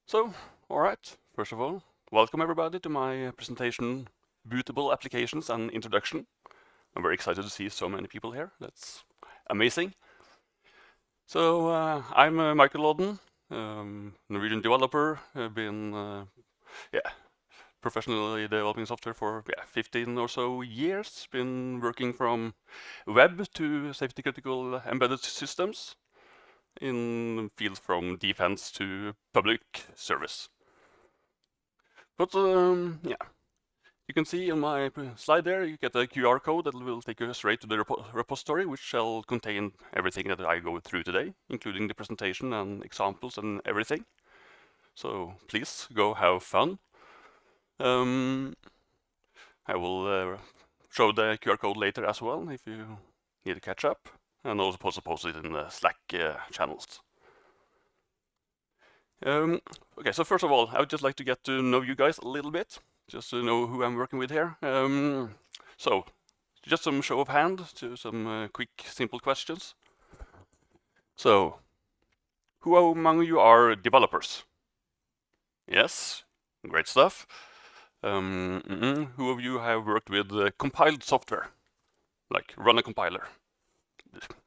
So, all right, first of all, welcome everybody to my presentation, Bootable Applications and Introduction. I'm very excited to see so many people here. That's amazing. So, I'm Michael Odden, Norwegian developer. I've been professionally developing software for 15 or so years. Been working from web to safety critical embedded systems in fields from defense to public service. But yeah, you can see in my slide there, you get a QR code that will take you straight to the repository, which shall contain everything that I go through today, including the presentation and examples and everything. So please go have fun. I will show the QR code later as well if you need to catch up, and also post it in the Slack channels. Okay, so first of all, I would just like to get to know you guys a little bit, just to know who I'm working with here. So, just some show of hand to some quick, simple questions. So, who among you are developers? Yes, great stuff. Who of you have worked with compiled software, like run a compiler?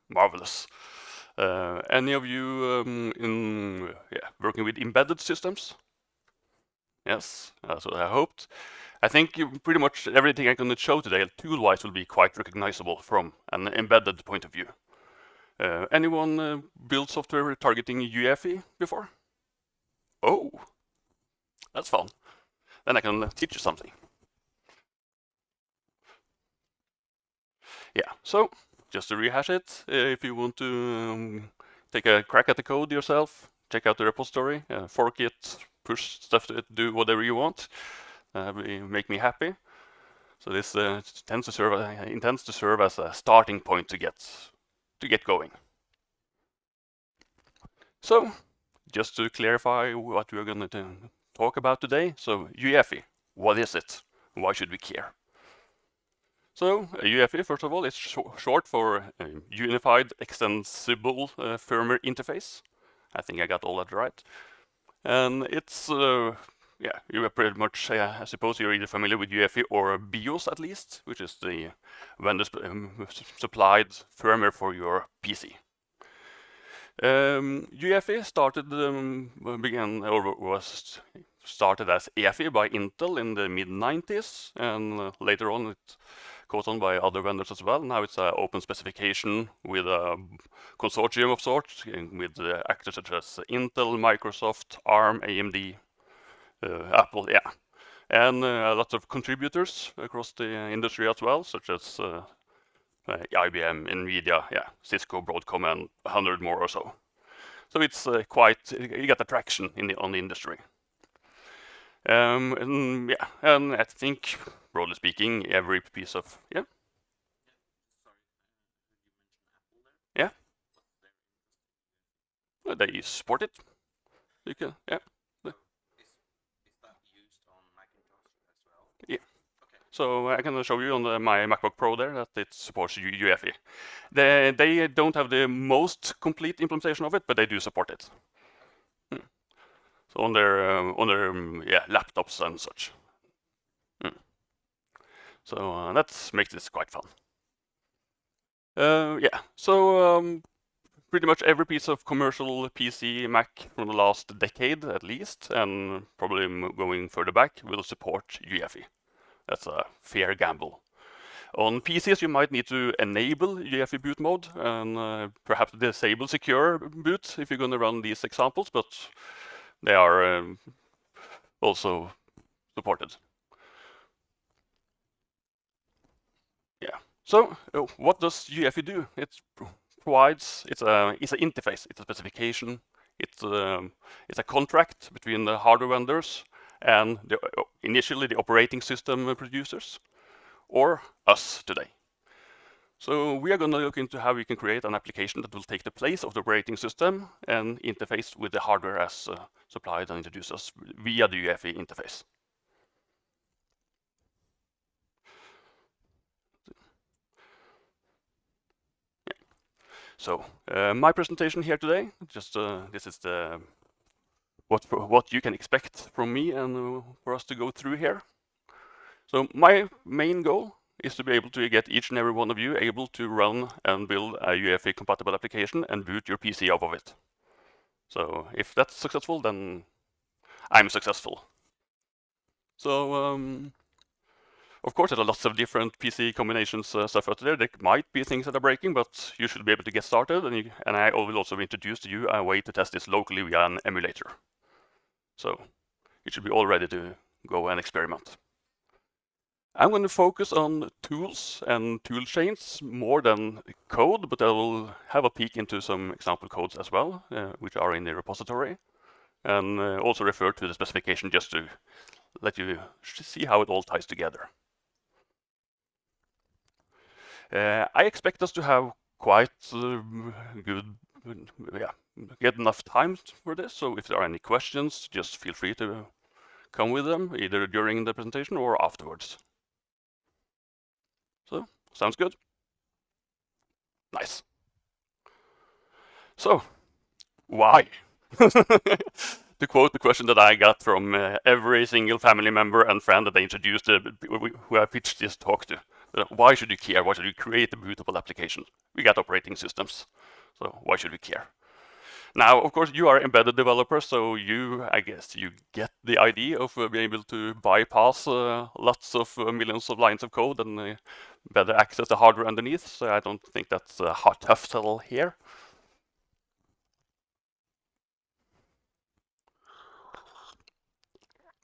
Marvelous. Any of you working with embedded systems? Yes, that's what I hoped. I think pretty much everything I'm going to show today, tool-wise, will be quite recognizable from an embedded point of view. Anyone build software targeting UEFI before? Oh, that's fun. Then I can teach you something. Yeah, so just to rehash it, if you want to take a crack at the code yourself, check out the repository, fork it, push stuff to it, do whatever you want. Make me happy. So this intends to serve as a starting point to get going. So, just to clarify what we're going to talk about today. So UEFI, what is it? Why should we care? So UEFI, first of all, is short for Unified Extensible Firmware Interface. I think I got all that right. And it's, you are pretty much, I suppose you're either familiar with UEFI or BIOS at least, which is the vendor supplied firmware for your PC. UEFI was started as EFI by Intel in the mid-90s, and later on it caught on by other vendors as well. Now it's an open specification with a consortium of sorts, with actors such as Intel, Microsoft, ARM, AMD, Apple, and lots of contributors across the industry as well, such as IBM, NVIDIA, Cisco, Broadcom, and 100 more or so. So it's you get attraction on the industry. And I think, broadly speaking, every piece of, they support it. You can, Is that used on Macintosh as well? Yeah. Okay. So I can show you on my MacBook Pro there that it supports UEFI. They don't have the most complete implementation of it, but they do support it. Okay. So on their laptops and such. So that makes this quite fun. So pretty much every piece of commercial PC Mac from the last decade at least, and probably going further back, will support UEFI. That's a fair gamble. On PCs, you might need to enable UEFI boot mode and perhaps disable secure boot if you're going to run these examples, but they are also supported. Yeah. So what does UEFI do? It provides it's an interface, it's a specification, it's a contract between the hardware vendors and initially the operating system producers, or us today. So we are going to look into how we can create an application that will take the place of the operating system and interface with the hardware as supplied and introduced us via the UEFI interface. So my presentation here today, just this is the what you can expect from me and for us to go through here. So my main goal is to be able to get each and every one of you able to run and build a UEFI compatible application and boot your PC off of it. So if that's successful, then I'm successful. So of course, there are lots of different PC combinations stuff out there. There might be things that are breaking, but you should be able to get started. And I will also introduce to you a way to test this locally via an emulator. So you should be all ready to go and experiment. I'm going to focus on tools and tool chains more than code, but I will have a peek into some example codes as well, which are in the repository, and also refer to the specification just to let you see how it all ties together. I expect us to have quite get enough time for this. So if there are any questions, just feel free to come with them, either during the presentation or afterwards. So, sounds good? Nice. So, why? To quote the question that I got from every single family member and friend that they introduced, who I pitched this talk to. Why should you care? Why should you create a bootable application? We got operating systems, so why should we care? Now, of course, you are embedded developers, so I guess you get the idea of being able to bypass lots of millions of lines of code and better access the hardware underneath. So I don't think that's a tough sell here.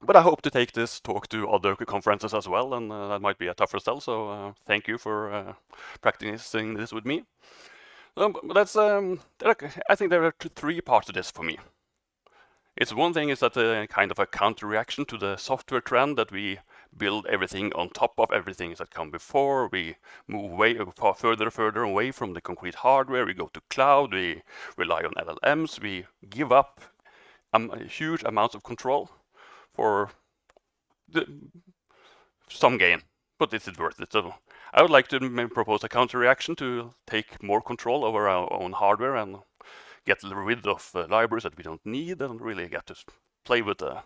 But I hope to take this talk to other conferences as well, and that might be a tougher sell. So thank you for practicing this with me. That's I think there are three parts to this for me. It's one thing is that kind of a counter reaction to the software trend that we build everything on top of everything that come before. We move further away from the concrete hardware. We go to cloud. We rely on LLMs. We give up huge amounts of control for some gain, but is it worth it? So I would like to propose a counter reaction to take more control over our own hardware and get rid of libraries that we don't need and really get to play with the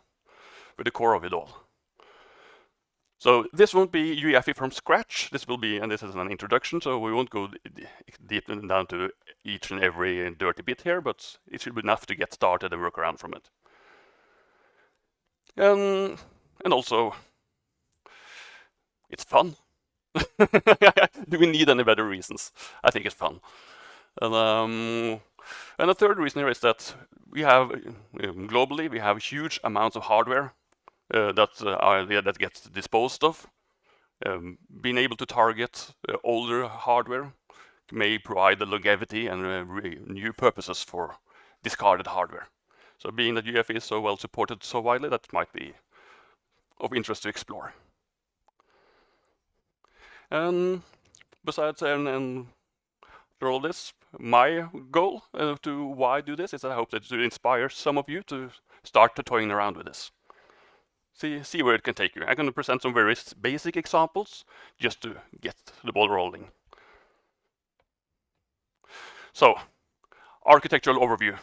core of it all. So this won't be UEFI from scratch. This will be, and this is an introduction, so we won't go deep down to each and every dirty bit here, but it should be enough to get started and work around from it. And also, it's fun. Do we need any better reasons? I think it's fun. And the third reason here is that we have, globally, we have huge amounts of hardware that gets disposed of. Being able to target older hardware may provide the longevity and new purposes for discarded hardware. So being that UEFI is so well supported so widely, that might be of interest to explore. Besides and after all this, my goal to why do this is that I hope that to inspire some of you to start toying around with this. See where it can take you. I'm going to present some very basic examples just to get the ball rolling. So, architectural overview.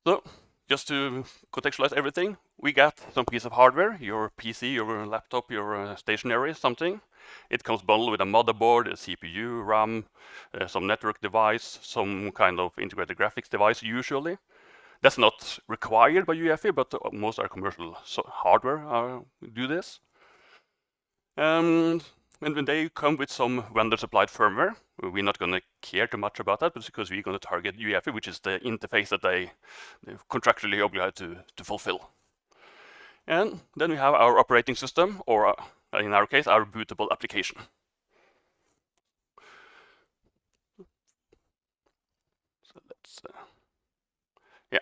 So, just to contextualize everything, we got some piece of hardware, your PC, your laptop, your stationary, something. It comes bundled with a motherboard, a CPU, RAM, some network device, some kind of integrated graphics device usually. That's not required by UEFI, but most our commercial hardware do this. And when they come with some vendor-supplied firmware, we're not going to care too much about that, but because we're going to target UEFI, which is the interface that they're contractually obliged to fulfill. And then we have our operating system, or in our case, our bootable application. So let's, yeah.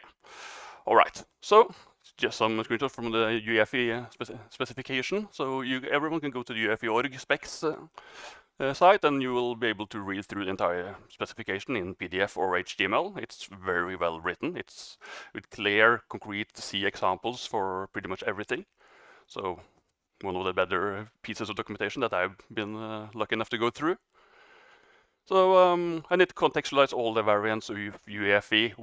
All right. So just some screenshots from the UEFI specification. So everyone can go to the UEFI.org specs site, and you will be able to read through the entire specification in PDF or HTML. It's very well written. It's with clear, concrete C examples for pretty much everything. So one of the better pieces of documentation that I've been lucky enough to go through. So I need to contextualize all the variants of UEFI,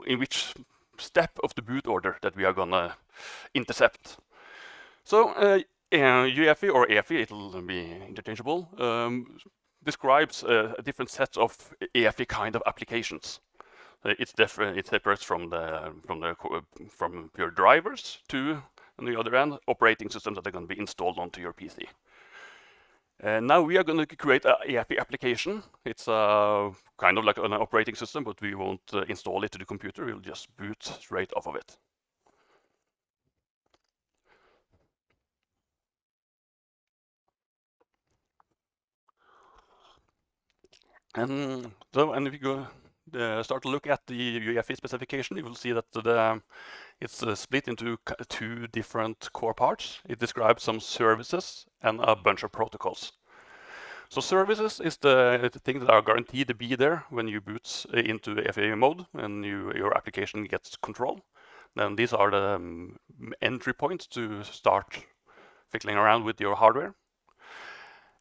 in which step of the boot order that we are gonna intercept. So UEFI or EFI, it'll be interchangeable, describes a different set of EFI kind of applications. It's different. It separates from pure drivers to, on the other hand, operating systems that are going to be installed onto your PC. Now we are going to create an EFI application. It's kind of like an operating system, but we won't install it to the computer. We'll just boot straight off of it. And if you go start to look at the UEFI specification, you will see that it's split into two different core parts. It describes some services and a bunch of protocols. So services is the things that are guaranteed to be there when you boot into EFI mode and your application gets control. Then these are the entry points to start fiddling around with your hardware.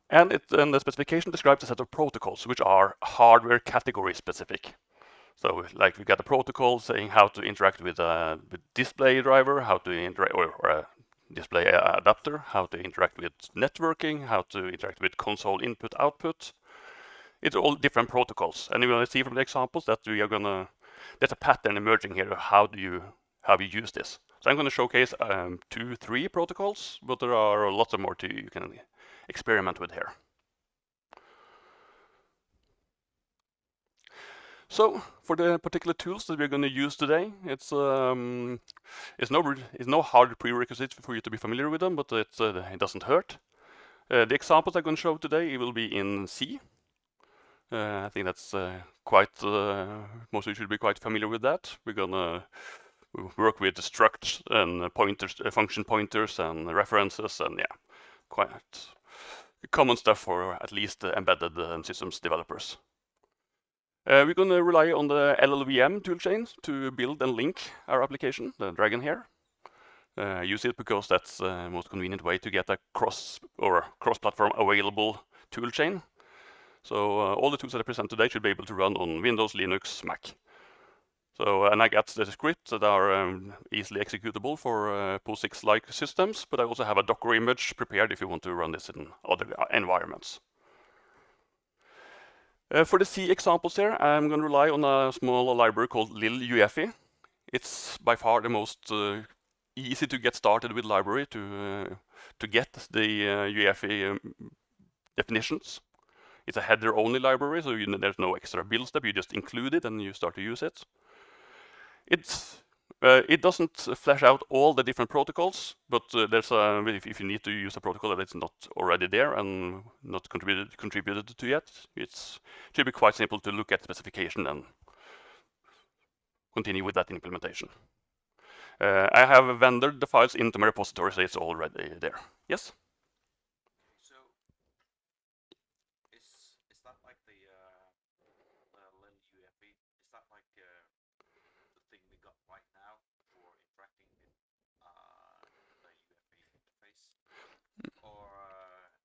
And the specification describes a set of protocols which are hardware category specific. So like we got a protocol saying how to interact with a display driver, how to interact, or a display adapter, how to interact with networking, how to interact with console input output. It's all different protocols. And you're going to see from the examples that we are going to, there's a pattern emerging here of how you use this. So I'm going to showcase 2-3 protocols, but there are lots of more you can experiment with here. So for the particular tools that we're going to use today, it's no hard prerequisite for you to be familiar with them, but it doesn't hurt. The examples I'm going to show today, it will be in C. I think that's most of you should be quite familiar with that. We're going to work with structs and pointers, function pointers and references, and yeah, quite common stuff for at least embedded systems developers. We're going to rely on the LLVM toolchain to build and link our application, the Dragon here. Use it because that's the most convenient way to get a cross-platform available toolchain. So all the tools that I present today should be able to run on Windows, Linux, Mac. So, and I got the scripts that are easily executable for POSIX-like systems, but I also have a Docker image prepared if you want to run this in other environments. For the C examples here, I'm going to rely on a small library called lil-UEFI. It's by far the most easy to get started with library to get the UEFI definitions. It's a header-only library, so there's no extra build step. You just include it and you start to use it. It doesn't flesh out all the different protocols, but there's if you need to use a protocol that's not already there and not contributed to yet, it should be quite simple to look at specification and continue with that implementation. I have vendored the files into my repository, so it's already there. Yes? So is that like the lil-UEFI? Is that like the thing we got right now for interacting with the UEFI interface, or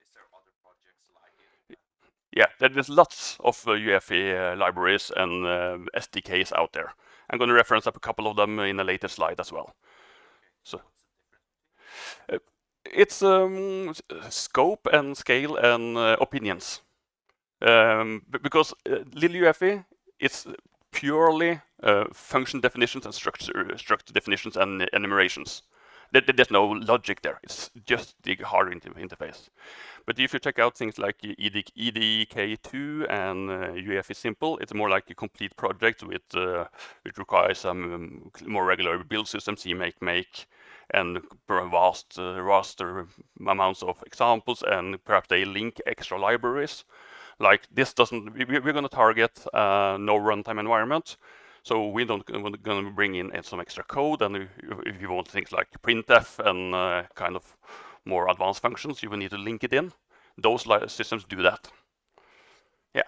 is there other projects like it? Yeah, there's lots of UEFI libraries and SDKs out there. I'm going to reference up a couple of them in a later slide as well. Okay. So it's scope and scale and opinions. Because lil-UEFI, it's purely function definitions and structure definitions and enumerations. There's no logic there. It's just the hardware interface. But if you check out things like EDK2 and UEFI Simple, it's more like a complete project which requires some more regular build systems, make, and vast amounts of examples, and perhaps they link extra libraries. Like this doesn't, we're going to target no runtime environment. So we don't going to bring in some extra code, and if you want things like printf and kind of more advanced functions, you will need to link it in. Those systems do that. Yeah.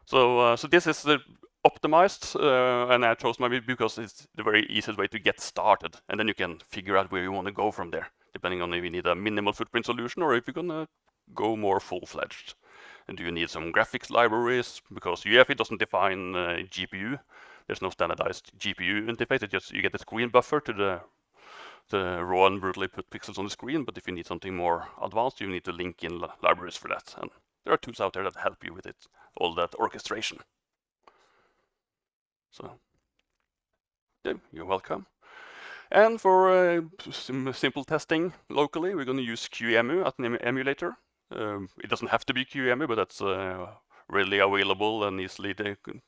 So this is optimized, and I chose maybe because it's the very easiest way to get started, and then you can figure out where you want to go from there, depending on if you need a minimal footprint solution or if you're gonna go more full-fledged. And do you need some graphics libraries? Because UEFI doesn't define GPU. There's no standardized GPU interface. It just you get the screen buffer to the raw and brutally put pixels on the screen. But if you need something more advanced, you need to link in libraries for that. And there are tools out there that help you with it, all that orchestration. So yeah, you're welcome. And for simple testing locally, we're going to use qemu as an emulator. It doesn't have to be qemu, but that's readily available and easily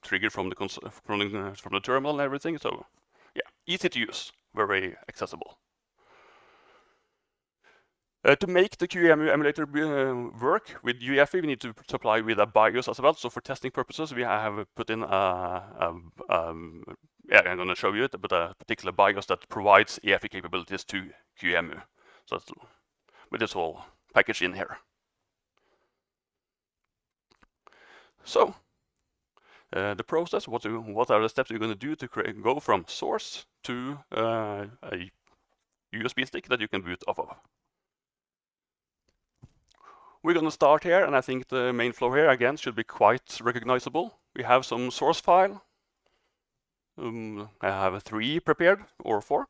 triggered from the terminal and everything. So yeah, easy to use, very accessible. To make the qemu emulator work with UEFI, we need to supply with a BIOS as well. So for testing purposes, we have put in yeah, I'm going to show you it, but a particular BIOS that provides EFI capabilities to qemu. So that's with this whole package in here. So the process, what are the steps you're going to do to go from source to a USB stick that you can boot off of? We're going to start here, and I think the main flow here again should be quite recognizable. We have some source file. I have 3 prepared, or 4.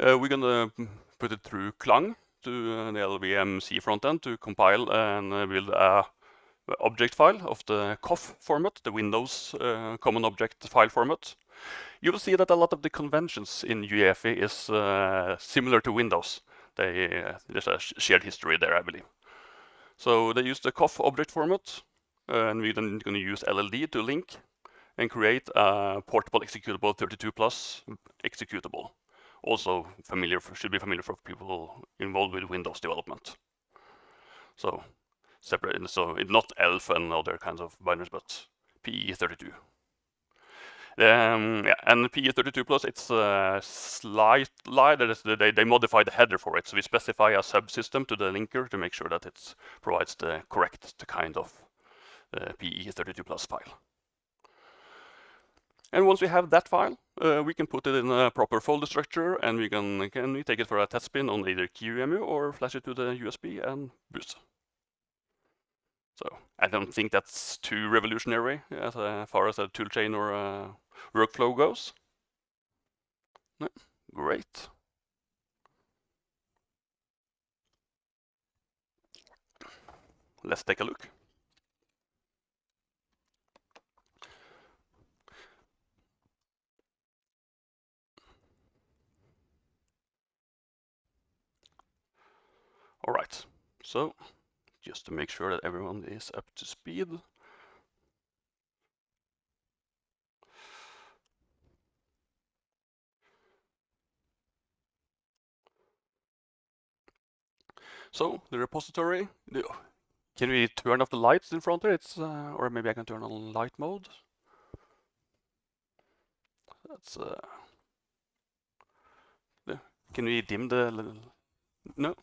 We're going to put it through Klang to the LVMC frontend to compile and build a object file of the COF format, the Windows Common Object File format. You will see that a lot of the conventions in UEFI is similar to Windows. There's a shared history there, I believe. So they use the COF object format, and we're then going to use LLD to link and create a portable executable 32 plus executable. Also should be familiar for people involved with Windows development. So separate, so it's not ELF and other kinds of binaries, but PE32. Yeah, and PE32 plus, it's they modify the header for it. So we specify a subsystem to the linker to make sure that it provides the correct kind of PE32 plus file. And once we have that file, we can put it in a proper folder structure, and we can take it for a test spin on either qemu or flash it to the USB and boot. So I don't think that's too revolutionary as far as a toolchain or a workflow goes. No, great. Let's take a look. All right, so just to make sure that everyone is up to speed. So the repository, can we turn off the lights in front of it? Or maybe I can turn on light mode. That's can we dim the? No.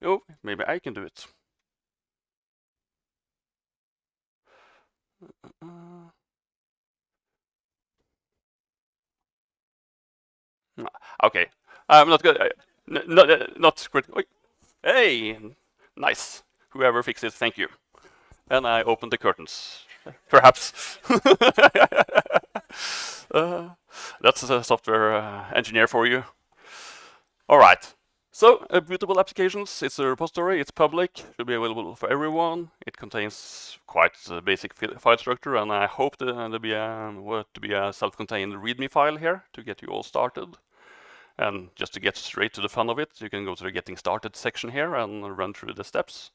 Oh, maybe I can do it. Okay, I'm not good. Not critical. Hey, nice. Whoever fixed it, thank you. And I opened the curtains, perhaps. That's a software engineer for you. All right. So, bootable applications, it's a repository, it's public, should be available for everyone. It contains quite a basic file structure, and I hope there'll be a self-contained README file here to get you all started. And just to get straight to the fun of it, you can go to the Getting Started section here and run through the steps.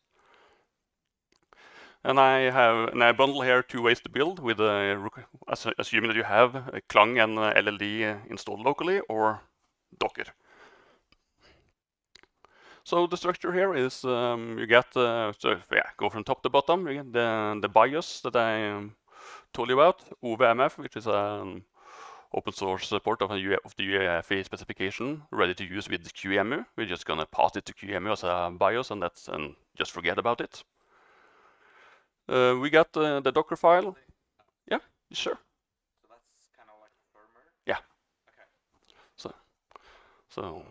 And I bundle here 2 ways to build, with assuming that you have Klang and LLD installed locally or Docker. So the structure here is you get go from top to bottom. You get the BIOS that I told you about, OVMF, which is an open source support of the UEFI specification, ready to use with qemu. We're just gonna pass it to qemu as a BIOS, and just forget about it. We got the Docker file. Yeah, sure. So that's kind of like firmware? Yeah. Okay. So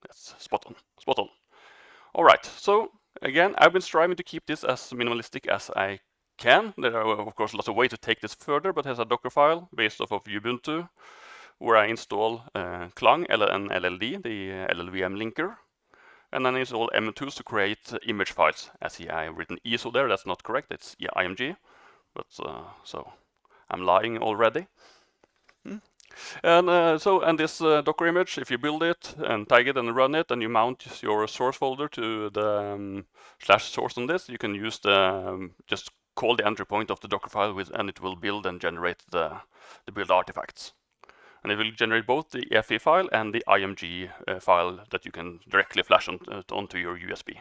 that's spot on. All right, so again, I've been striving to keep this as minimalistic as I can. There are, of course, lots of ways to take this further, but here's a Docker file based off of Ubuntu, where I install Clang and LLD, the LLVM linker, and then install M2s to create image files. I see I've written ISO there, that's not correct, it's IMG, but so I'm lying already. And this Docker image, if you build it and tag it and run it, and you mount your source folder to the /source on this, you can use the just call the entry point of the Docker file with, and it will build and generate the build artifacts. And it will generate both the EFI file and the IMG file that you can directly flash onto your USB.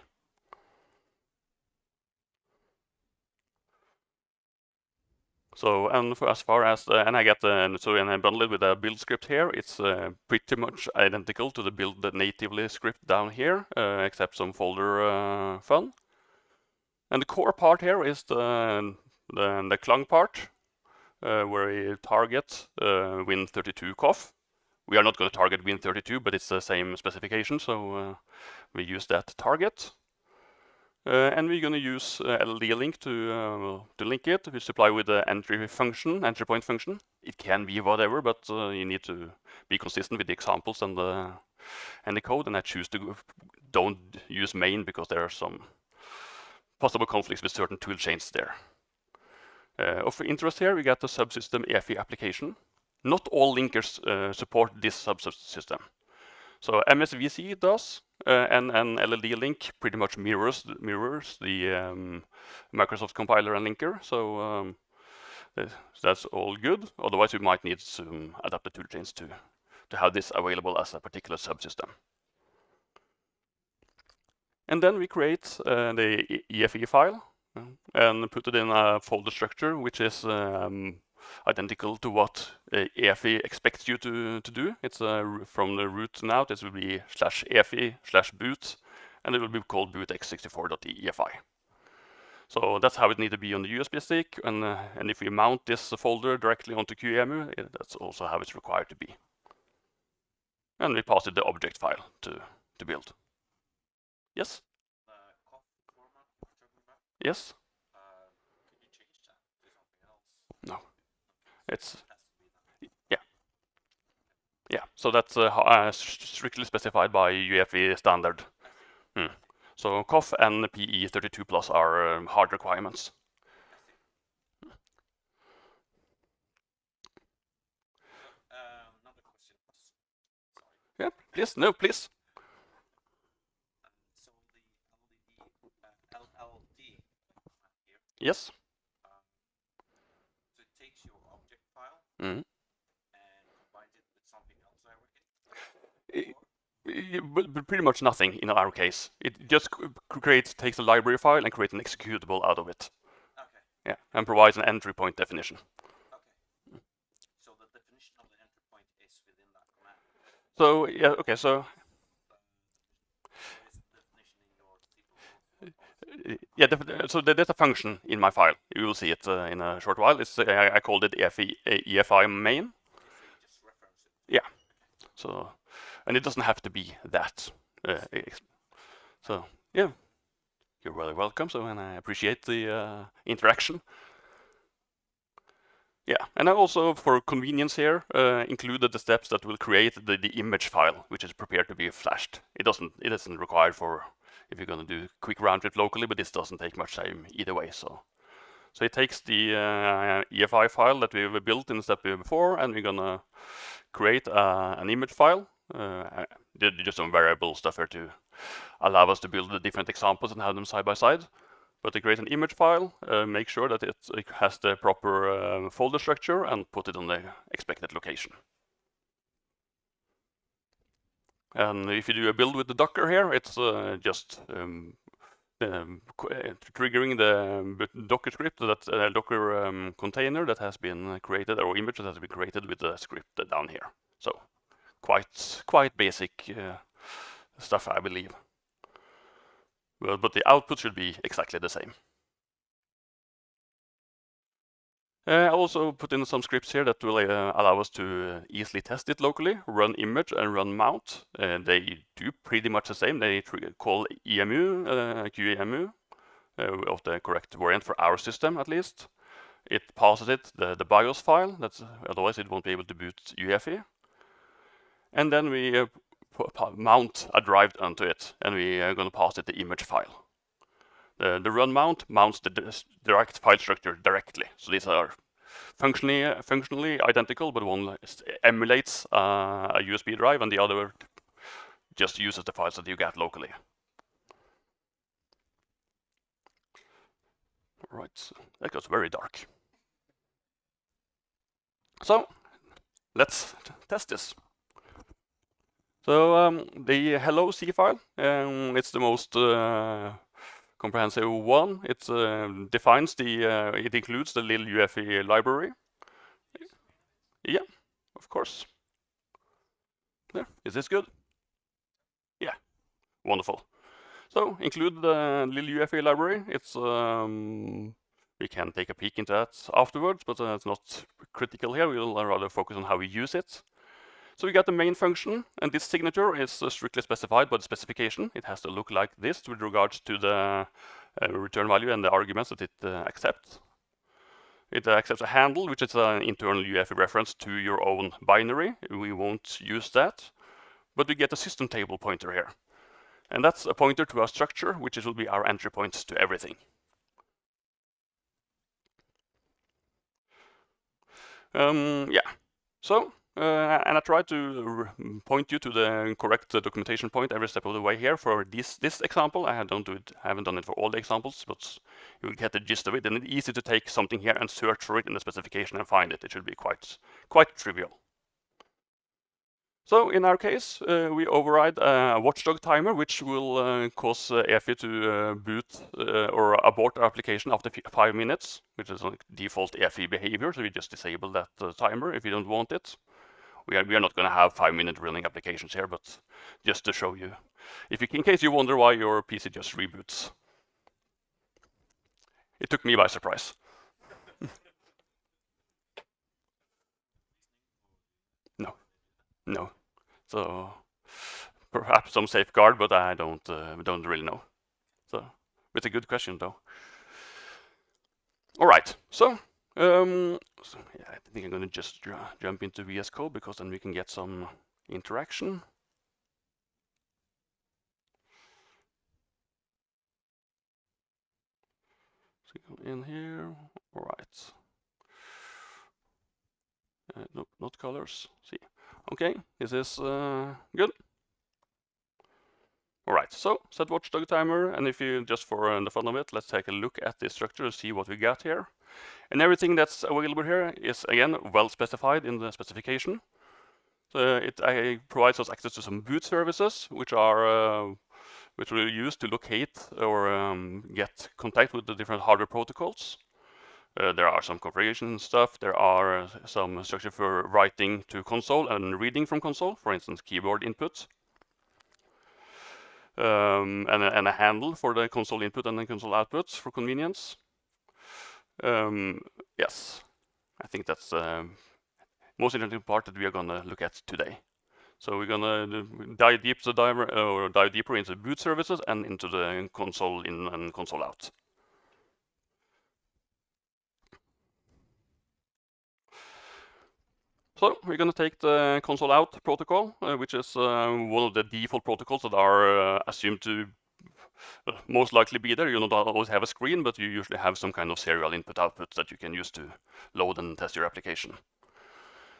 So, and for as far as, and I get, so and I bundle it with a build script here. It's pretty much identical to the build natively script down here, except some folder fun. And the core part here is the Clang part, where we target Win32 COF. We are not going to target Win32, but it's the same specification, so we use that target. And we're going to use LLD link to link it. We supply with the entry point function. It can be whatever, but you need to be consistent with the examples and the code. And I choose to don't use main because there are some possible conflicts with certain tool chains there. Of interest here, we got the subsystem EFI application. Not all linkers support this subsystem. So MSVC does, and LLD link pretty much mirrors the Microsoft compiler and linker. So that's all good. Otherwise, we might need some adapted toolchains to have this available as a particular subsystem. And then we create the EFI file and put it in a folder structure, which is identical to what EFI expects you to do. It's from the root now, this will be /EFI/boot, and it will be called bootx64.EFI. So that's how it needs to be on the USB stick, and if we mount this folder directly onto qemu, that's also how it's required to be. And we pass it the object file to build. Yes? COF format you're talking about? Yes? Could you change that to something else? No. It's It has to be that. yeah. So that's strictly specified by UEFI standard. So COF and PE32 plus are hard requirements. I see. Another question. Sorry. Yeah, please. No, please. So the LLD here. Yes. So it takes your object file Mm-hmm. and combines it with something else, I reckon. But pretty much nothing in our case. It just takes a library file and creates an executable out of it. Okay. Yeah, and provides an entry point definition. Okay. So the definition of the entry point is within that command. So yeah, okay. So What is the definition in your yeah, so there's a function in my file. You will see it in a short while. It's I called it EFI main. So you just reference it. Yeah. So, and it doesn't have to be that. So yeah, you're really welcome. So, and I appreciate the interaction. Yeah, and I also, for convenience here, included the steps that will create the image file, which is prepared to be flashed. It isn't required for if you're going to do quick round trip locally, but this doesn't take much time either way. So it takes the EFI file that we've built in the step before, and we're gonna create an image file. Just some variable stuff here to allow us to build the different examples and have them side by side. But to create an image file, make sure that it has the proper folder structure and put it on the expected location. And if you do a build with the Docker here, it's just triggering the Docker script, that Docker container that has been created, or image that has been created with the script down here. So quite basic stuff, I believe. Well, but the output should be exactly the same. I also put in some scripts here that will allow us to easily test it locally, run image and run mount. They do pretty much the same. They call qemu, qemu of the correct variant for our system at least. It passes it the BIOS file. Otherwise it won't be able to boot UEFI. And then we mount a drive onto it, and we are going to pass it the image file. The run mount mounts the direct file structure directly. So these are functionally identical, but one emulates a USB drive and the other just uses the files that you get locally. All right, so that got very dark. So let's test this. So the hello C file, it's the most comprehensive one. It defines it includes the little UEFI library. Yeah, of course. There, is this good? Yeah, wonderful. So include the little UEFI library. It's we can take a peek into that afterwards, but it's not critical here. We'll rather focus on how we use it. So we got the main function, and this signature is strictly specified by the specification. It has to look like this with regards to the return value and the arguments that it accepts. It accepts a handle, which is an internal UEFI reference to your own binary. We won't use that, but we get a system table pointer here. And that's a pointer to our structure, which will be our entry point to everything. Yeah, so and I tried to point you to the correct documentation point every step of the way here for this example. I haven't done it for all the examples, but you'll get the gist of it. And it's easy to take something here and search for it in the specification and find it. It should be quite trivial. So in our case, we override a watchdog timer, which will cause EFI to boot or abort our application after 5 minutes, which is like default EFI behavior. So we just disable that timer if you don't want it. We are not going to have 5-minute running applications here, but just to show you, in case you wonder why your PC just reboots. It took me by surprise. No. So perhaps some safeguard, but I don't really know. So it's a good question though. All right, so yeah, I think I'm going to just jump into VS Code because then we can get some interaction. So go in here. All right. Nope, not colors. See. Okay, this is good. All right, so set watchdog timer, and if you just for the fun of it, let's take a look at this structure and see what we got here. And everything that's available here is again well specified in the specification. So it provides us access to some boot services, which we'll use to locate or get contact with the different hardware protocols. There are some configuration stuff. There are some structure for writing to console and reading from console, for instance, keyboard input. And a handle for the console input and the console output for convenience. Yes, I think that's the most interesting part that we are going to look at today. So we're going to dive deeper into boot services and into the console in and console out. So we're going to take the console out protocol, which is one of the default protocols that are assumed to most likely be there. You don't always have a screen, but you usually have some kind of serial input-output that you can use to load and test your application.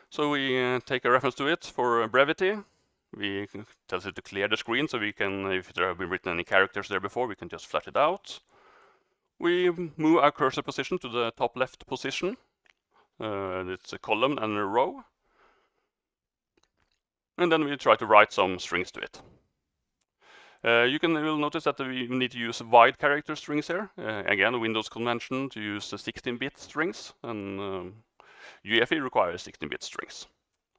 So we take a reference to it for brevity. We tell it to clear the screen, so we can, if there have been written any characters there before, we can just flash it out. We move our cursor position to the top left position. It's a column and a row. And then we try to write some strings to it. You'll notice that we need to use wide character strings here. Again, Windows convention to use 16-bit strings, and UEFI requires 16-bit strings.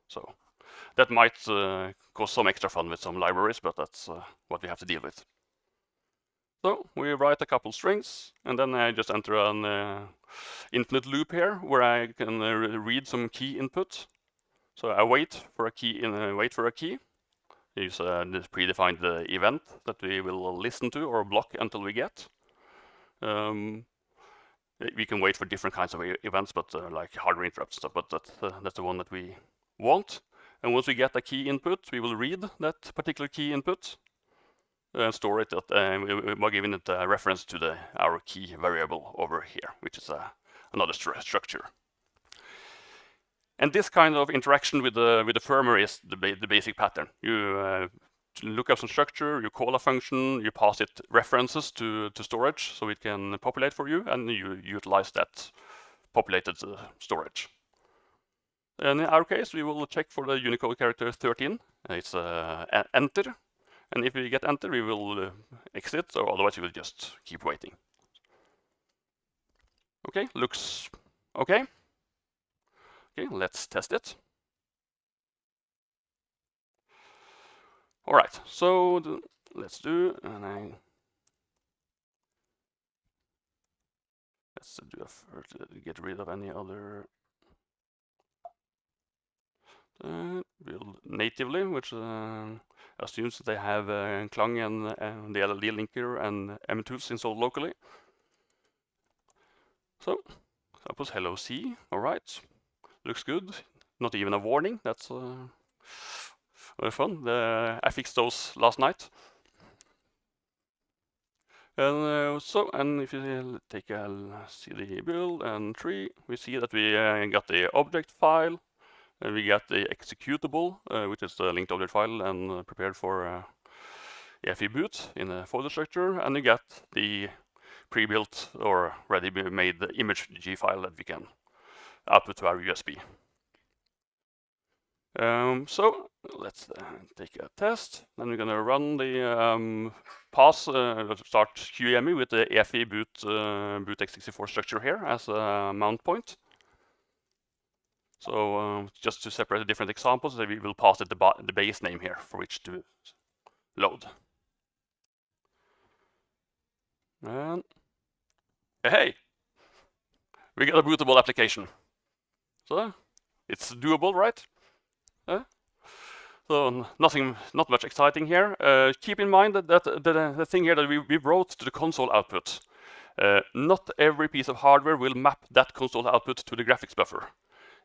So that might cause some extra fun with some libraries, but that's what we have to deal with. So we write a couple strings, and then I just enter an infinite loop here where I can read some key input. So I wait for a key. Use this predefined event that we will listen to or block until we get. We can wait for different kinds of events, but like hardware interrupts stuff. But that's the one that we want. And once we get a key input, we will read that particular key input and store it by giving it a reference to our key variable over here, which is another structure. And this kind of interaction with the firmware is the basic pattern. You look up some structure, you call a function, you pass it references to storage so it can populate for you, and you utilize that populated storage. And in our case, we will check for the Unicode character 13. It's enter. And if we get enter, we will exit, or otherwise we will just keep waiting. Okay, looks okay. Okay, let's test it. All right, so let's do, and let's do a first get rid of any other build natively, which assumes that they have Klang and the LLD linker and mtools installed locally. So suppose hello C. All right, looks good. Not even a warning. That's very fun. I fixed those last night. And and if you take a cd build and tree, we see that we got the object file, and we got the executable, which is the linked object file and prepared for EFI boot in the folder structure, and we got the pre-built or ready-made image.g file that we can output to our USB. So let's take a test. Then we're gonna run the start qemu with the EFI boot x64 structure here as a mount point. So just to separate the different examples, we will pass it the base name here for which to load. And hey, we got a bootable application. So it's doable, right? So not much exciting here. Keep in mind that the thing here that we wrote to the console output, not every piece of hardware will map that console output to the graphics buffer.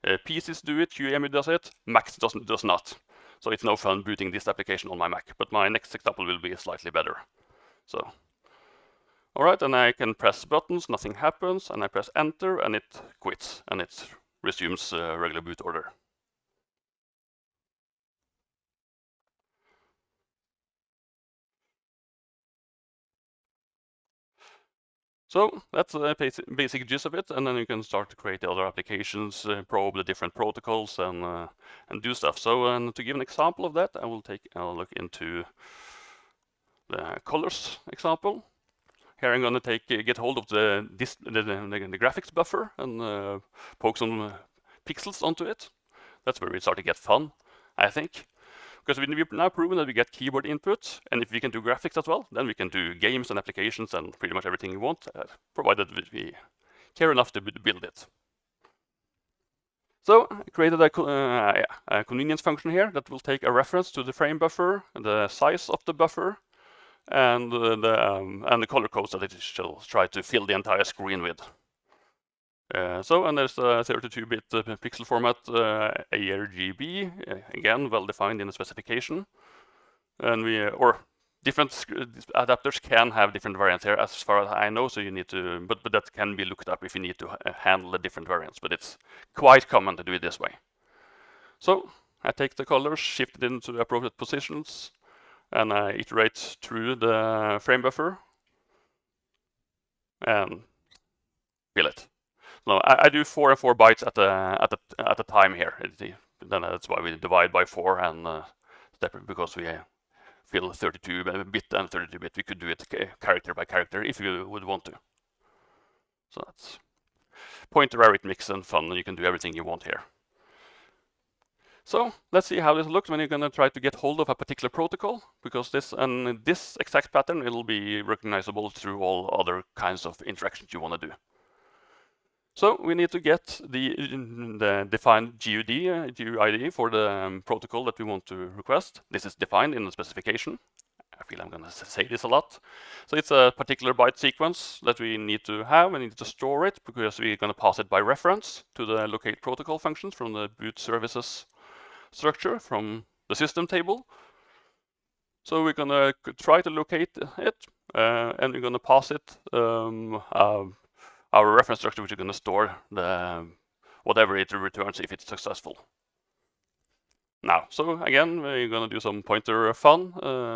PCs do it, qemu does it, Macs does not. So it's no fun booting this application on my Mac, but my next example will be slightly better. So, all right, and I can press buttons, nothing happens, and I press enter, and it quits, and it resumes regular boot order. So that's the basic gist of it, and then you can start to create the other applications, probe the different protocols, and do stuff. So to give an example of that, I will take a look into the colors example. Here I'm going to get hold of the graphics buffer and poke some pixels onto it. That's where we start to get fun, I think. Because we've now proven that we get keyboard input, and if we can do graphics as well, then we can do games and applications and pretty much everything you want, provided we care enough to build it. So I created a convenience function here that will take a reference to the frame buffer, the size of the buffer, and the color codes that it shall try to fill the entire screen with. And there's a 32-bit pixel format ARGB, again well defined in the specification, and different adapters can have different variants here, as far as I know. So you need to, but that can be looked up if you need to handle the different variants. But it's quite common to do it this way. So I take the colors, shift it into appropriate positions, and I iterate through the frame buffer and fill it. No, I do 4 and 4 bytes at a time here. Then that's why we divide by 4 and because we fill 32-bit and 32-bit. We could do it character by character if you would want to. So that's pointer arithmetics and fun, and you can do everything you want here. So let's see how this looks when you're going to try to get hold of a particular protocol, because this exact pattern, it'll be recognizable through all other kinds of interactions you want to do. So we need to get the defined GUID for the protocol that we want to request. This is defined in the specification. I feel I'm going to say this a lot. So it's a particular byte sequence that we need to have. We need to store it because we're going to pass it by reference to the locate protocol functions from the boot services structure from the system table. So we're going to try to locate it, and we're going to pass it our reference structure, which is going to store the whatever it returns if it's successful. Now, so again, we're going to do some pointer fun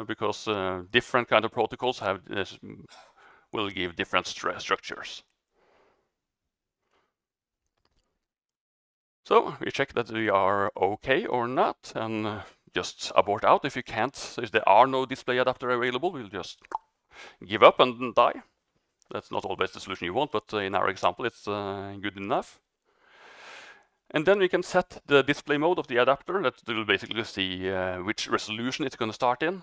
because different kind of protocols have will give different structures. So we check that we are okay or not, and just abort out if you can't. So if there are no display adapter available, we'll just give up and die. That's not always the solution you want, but in our example, it's good enough. And then we can set the display mode of the adapter that will basically see which resolution it's going to start in.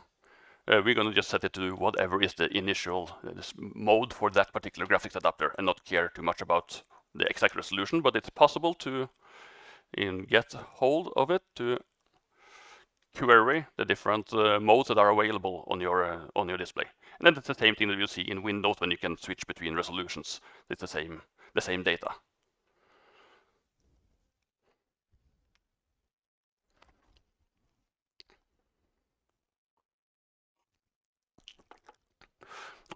We're going to just set it to whatever is the initial mode for that particular graphics adapter and not care too much about the exact resolution, but it's possible to get hold of it to query the different modes that are available on your display. And then it's the same thing that you see in Windows when you can switch between resolutions. It's the same data.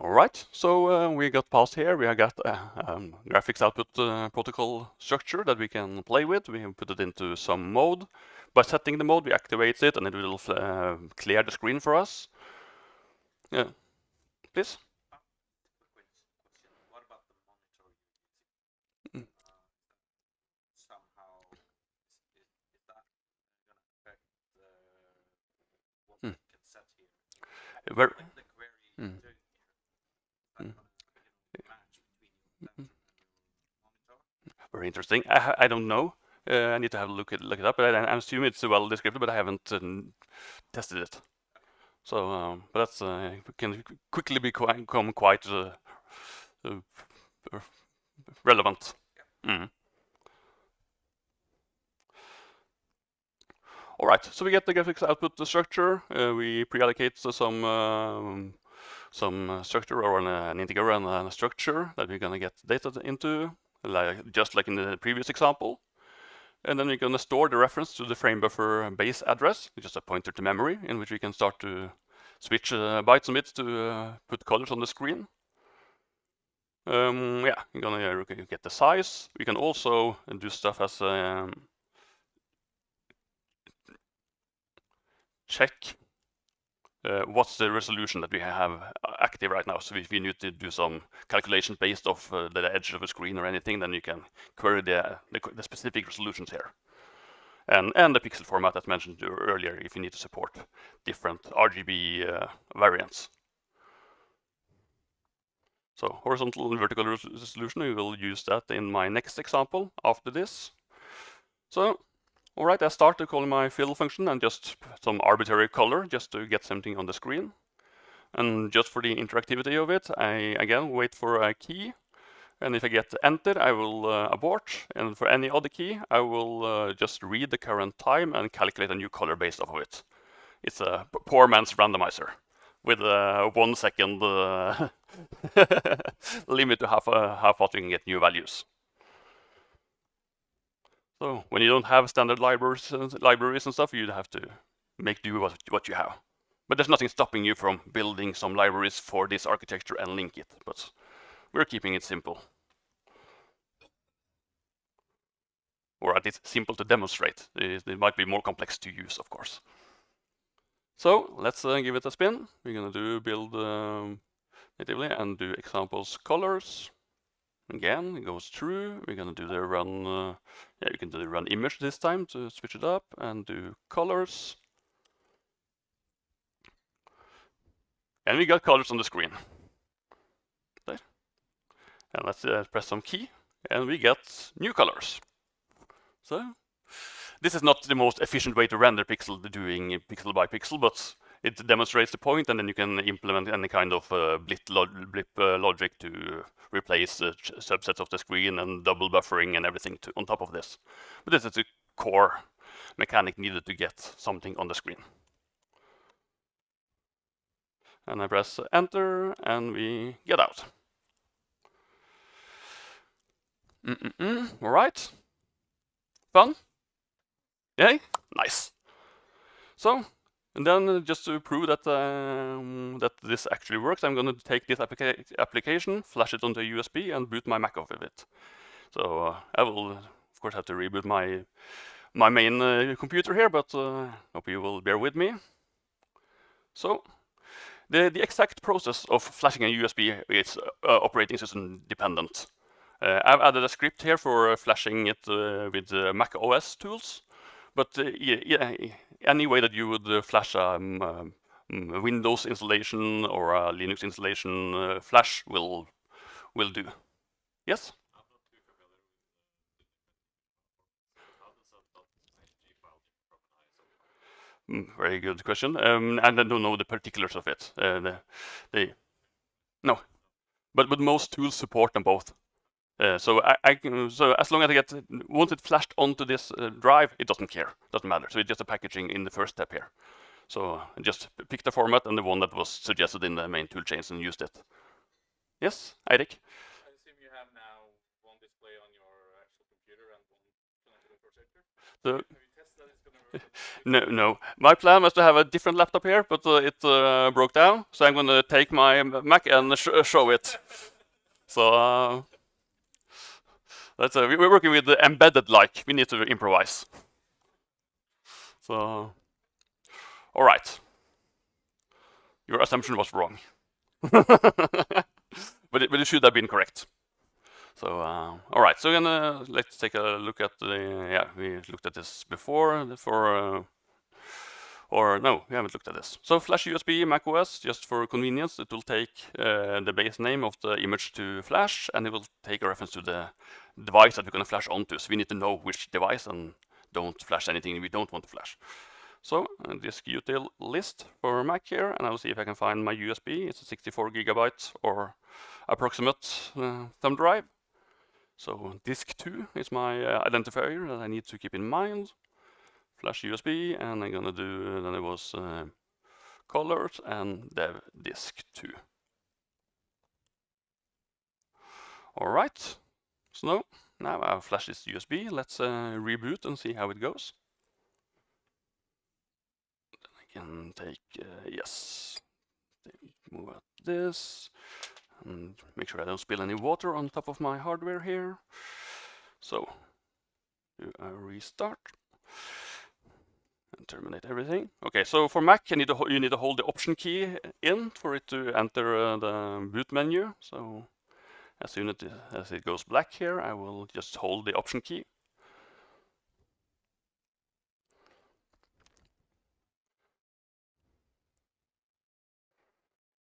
All right, so we got past here. We have got a graphics output protocol structure that we can play with. We have put it into some mode. By setting the mode, we activate it, and it will clear the screen for us. Yeah, please. Question. What about the monitor you're using? Somehow, is that going to affect what we can set here? Where, With the query you're doing here, is that going to match between your sensor and your monitor? very interesting. I don't know. I need to have a look it up, but I assume it's well described, but I haven't tested it. So, but that's can quickly become quite relevant. All right, so we get the graphics output structure. We pre-allocate some structure or an integer and a structure that we're gonna get data into, just like in the previous example. And then we're going to store the reference to the frame buffer base address, which is a pointer to memory, in which we can start to switch bytes and bits to put colors on the screen. Yeah, we're going to get the size. We can also do stuff as check what's the resolution that we have active right now. So if you need to do some calculations based off the edge of a screen or anything, then you can query the specific resolutions here. And the pixel format as mentioned earlier, if you need to support different RGB variants. So horizontal and vertical resolution, we will use that in my next example after this. So all right, I start to call my fill function and just some arbitrary color just to get something on the screen. And just for the interactivity of it, I again wait for a key. And if I get enter, I will abort. And for any other key, I will just read the current time and calculate a new color based off of it. It's a poor man's randomizer with a 1 second limit to how fast you can get new values. So when you don't have standard libraries and stuff, you have to make do with what you have. But there's nothing stopping you from building some libraries for this architecture and link it. But we're keeping it simple. Or at least simple to demonstrate. It might be more complex to use, of course. So let's give it a spin. We're going to do build natively and do examples colors. Again, it goes through. We're going to do the run. Yeah, you can do the run image this time to switch it up and do colors. And we got colors on the screen. There. And let's press some key, and we get new colors. So This is not the most efficient way to render pixel, doing pixel by pixel, but it demonstrates the point, and then you can implement any kind of blip logic to replace subsets of the screen and double buffering and everything on top of this. But this is the core mechanic needed to get something on the screen. And I press enter, and we get out. All right. Fun? Yay? Nice. So, and then just to prove that that this actually works, I'm going to take this application, flash it onto a USB, and boot my Mac off of it. So I will, of course, have to reboot my main computer here, but hope you will bear with me. So, the exact process of flashing a USB is operating system dependent. I've added a script here for flashing it with Mac OS tools, but yeah, any way that you would flash a Windows installation or a Linux installation flash will do. Yes? I'm not too familiar with how does a .png file differ from an ISO file? Very good question. And I don't know the particulars of it. No, but most tools support them both. So so as long as I get once it flashed onto this drive, it doesn't care, doesn't matter. So it's just a packaging in the first step here. So just pick the format and the one that was suggested in the main toolchains and used it. Yes, Eirik? I assume you have now one display on your actual computer and one connected projector. So, have you tested that it's going to work? No. My plan was to have a different laptop here, but it broke down. So I'm going to take my Mac and show it. So we're working with the embedded like. We need to improvise. So, all right. Your assumption was wrong, but it should have been correct. So, all right. So let's take a look at the. We looked at this before or no, we haven't looked at this. So flash USB macOS, just for convenience, it will take the base name of the image to flash, and it will take a reference to the device that we're going to flash onto. So we need to know which device and don't flash anything we don't want to flash. So disk util list for Mac here, and I'll see if I can find my USB. It's a 64 gigabyte or approximate thumb drive. So disk 2 is my identifier that I need to keep in mind. Flash USB, and I'm gonna do, then it was colors and dev disk 2. All right, so now I've flashed this USB. Let's reboot and see how it goes. Then I can take, yes, move out this, and make sure I don't spill any water on top of my hardware here. So, do a restart. And terminate everything. Okay, so for Mac, you need to hold the Option key in for it to enter the boot menu. So as soon as it goes black here, I will just hold the Option key.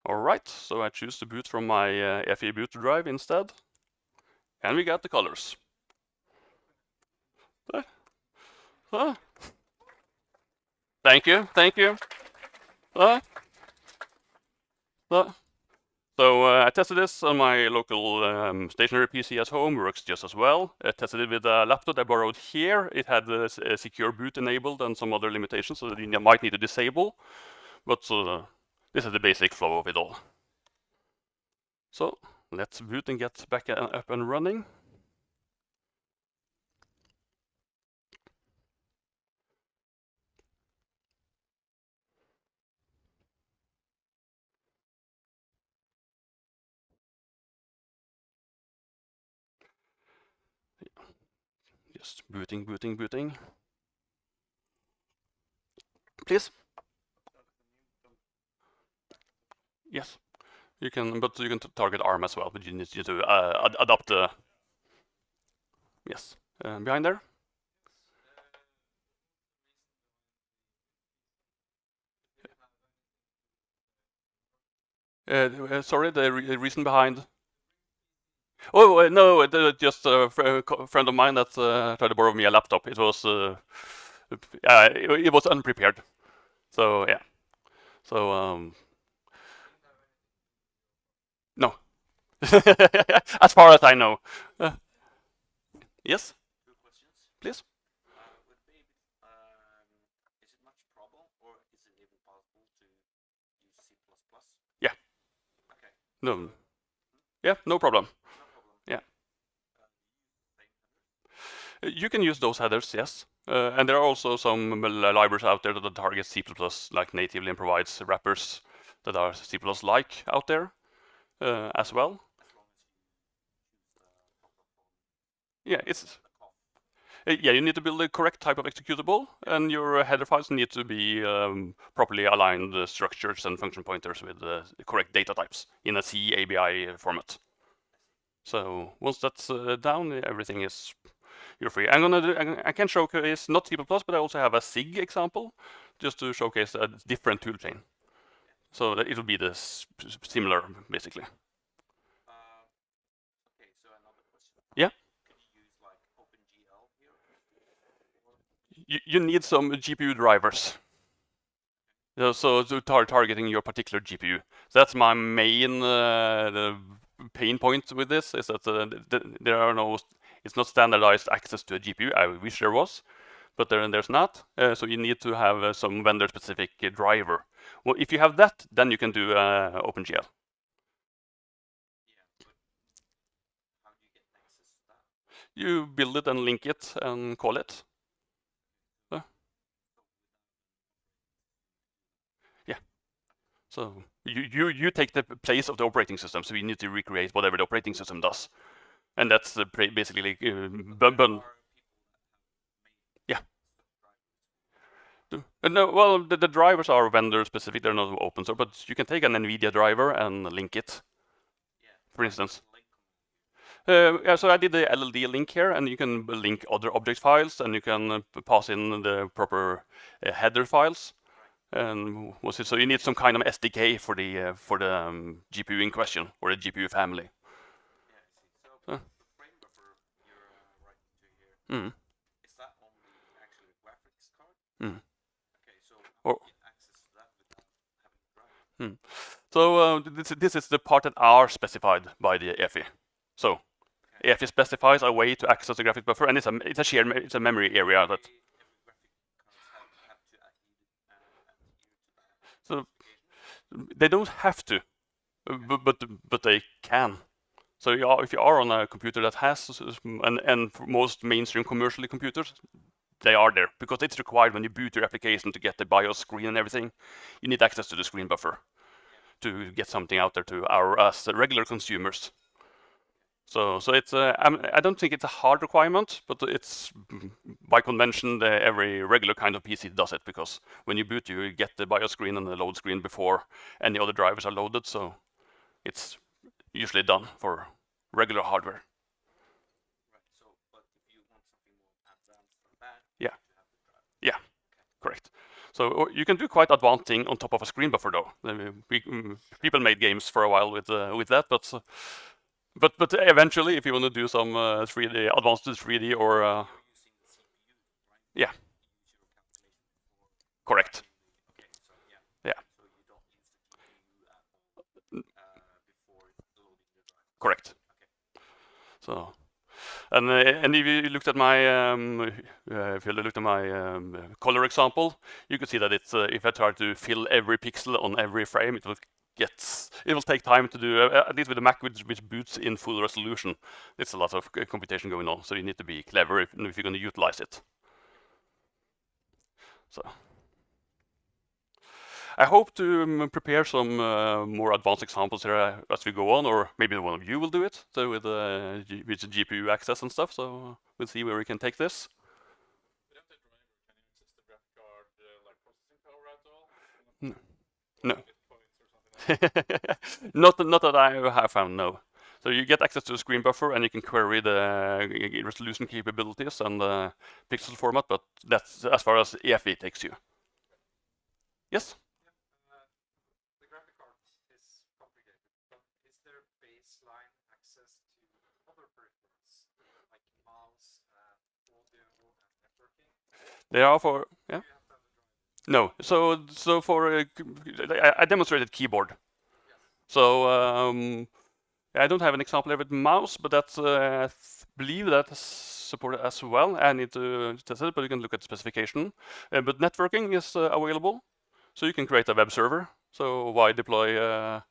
All right, so I choose to boot from my FE boot drive instead, and we got the colors. Thank you. So I tested this on my local stationary PC at home, works just as well. I tested it with a laptop I borrowed here. It had a secure boot enabled and some other limitations, so that you might need to disable. But this is the basic flow of it all. So let's boot and get back up and running. Just booting. Please. Yes, you can, but you can target ARM as well, but you need to adopt the. Yes, behind there. Sorry, the reason behind. Oh no, just a friend of mine that tried to borrow me a laptop. It was It was unprepared. So yeah. So no. As far as I know. Yes, Two questions. please. Would be, is it much problem, or is it even possible to use C++? Yeah. Okay. No. Yeah, no problem. No problem. Yeah. Same headers? You can use those headers, yes. And there are also some libraries out there that target C++ like natively and provides wrappers that are C++ like out there as well. As long as you choose the proper form. Yeah, it's The cough. yeah. You need to build the correct type of executable, and your header files need to be properly aligned structures and function pointers with the correct data types in a C ABI format. So once that's down, everything is you're free. I can showcase not C++, but I also have a SIG example, just to showcase a different toolchain. So that it'll be similar, basically. Okay, so another question. Yeah. Could you use like OpenGL here? You need some GPU drivers. So to targeting your particular GPU. That's my main the pain point with this is that there are no. It's not standardized access to a GPU. I wish there was, but there's not. So you need to have some vendor-specific driver. Well, if you have that, then you can do OpenGL. Yeah, but how do you get access to that? You build it and link it and call it. Yeah. So you take the place of the operating system. So you need to recreate whatever the operating system does, and that's basically yeah. No, well, the drivers are vendor specific. They're not open source, but you can take an NVIDIA driver and link it. Yeah. For instance. Link Yeah, so I did the LLD link here, and you can link other object files, and you can pass in the proper header files. And so you need some kind of SDK for the GPU in question or the GPU family. Yeah, I see. So the frame buffer you're writing to here, is that only actually a graphics card? Okay, so how do you get access to that without having a driver? So this is the part that are specified by the EFI. So EFI specifies a way to access the graphic buffer, and it's a shared it's a memory area that. Every graphic cards have to adhere to that. So they don't have to, but they can. So if you are on a computer that has, and for most mainstream commercially computers, they are there because it's required when you boot your application to get the BIOS screen and everything. You need access to the screen buffer to get something out there to us regular consumers. So it's I don't think it's a hard requirement, but it's by convention every regular kind of PC does it because when you boot, you get the BIOS screen and the load screen before any other drivers are loaded. So it's usually done for regular hardware. Right. So, but if you want something more advanced than that, Yeah. you have the driver. Yeah. Correct. So you can do quite advanced thing on top of a screen buffer, though. People made games for a while with that, but eventually, if you want to do some 3D advanced 3D or You're using the CPU, right? yeah, You use your calculation before. correct. Okay, so yeah. Yeah. So you don't use the GPU at all before loading the driver. Correct. Okay. So, and if you looked at my if you looked at my color example, you could see that it's if I try to fill every pixel on every frame, it will take time to do. At least with the Mac, which boots in full resolution, it's a lot of computation going on. So you need to be clever if you're going to utilize it. So. I hope to prepare some more advanced examples here as we go on, or maybe one of you will do it. So with the GPU access and stuff. So we'll see where we can take this. Without the driver, can you access the graphic card like processing power at all? No. Bitcoins or something like that? Not that I have found. No. So you get access to the screen buffer, and you can query the resolution capabilities and the pixel format, but that's as far as EFI takes you. Yes. The graphic card is complicated, but is there baseline access to other peripherals like mouse, audio, and networking? They are for, yeah? No, so for, I demonstrated keyboard. So I don't have an example here with mouse, but that's, I believe that's supported as well. I need to test it, but you can look at the specification. But networking is available, so you can create a web server. So why deploy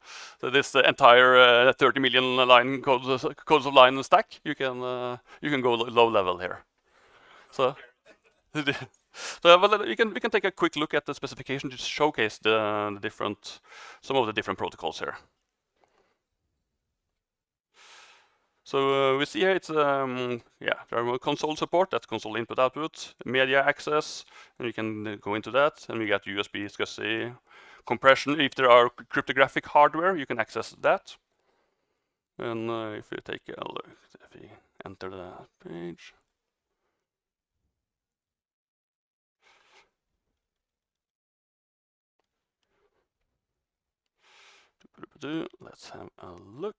this entire 30 million line codes of line stack? You can go low level here. So, well, we can take a quick look at the specification to showcase the different, some of the different protocols here. So we see here it's there console support, that's console input output, media access, and you can go into that, and we get USB SCSI compression. If there are cryptographic hardware, you can access that. And if we take a look, if we enter the page. Let's have a look.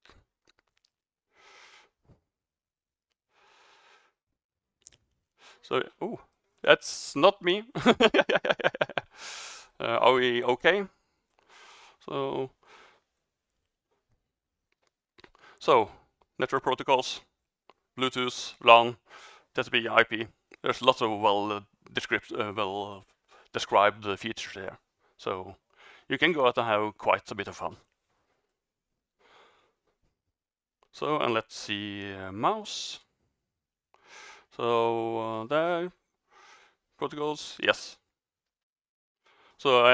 So, oh, that's not me. Are we okay? So network protocols, Bluetooth, LAN, TCP, IP. There's lots of well described features here. So you can go out and have quite a bit of fun. So, and let's see mouse. So there, protocols, yes. So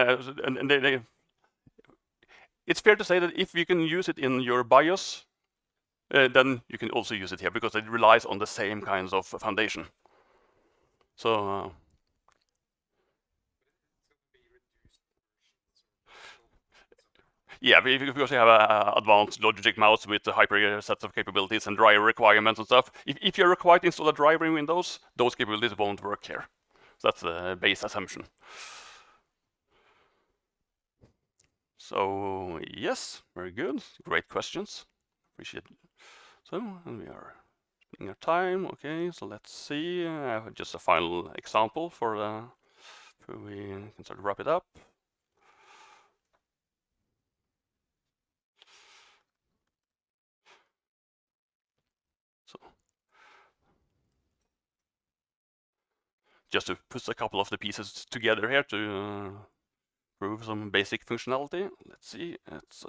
it's fair to say that if you can use it in your BIOS, then you can also use it here because it relies on the same kinds of foundation. So yeah, because you have an advanced logic mouse with a hyper sets of capabilities and driver requirements and stuff. If you're required to install a driver in Windows, those capabilities won't work here. So that's the base assumption. So yes, very good. Great questions. Appreciate it. So, and we are spending our time. Okay, so let's see. I have just a final example for we can start to wrap it up. So, just to put a couple of the pieces together here to prove some basic functionality. Let's see. It's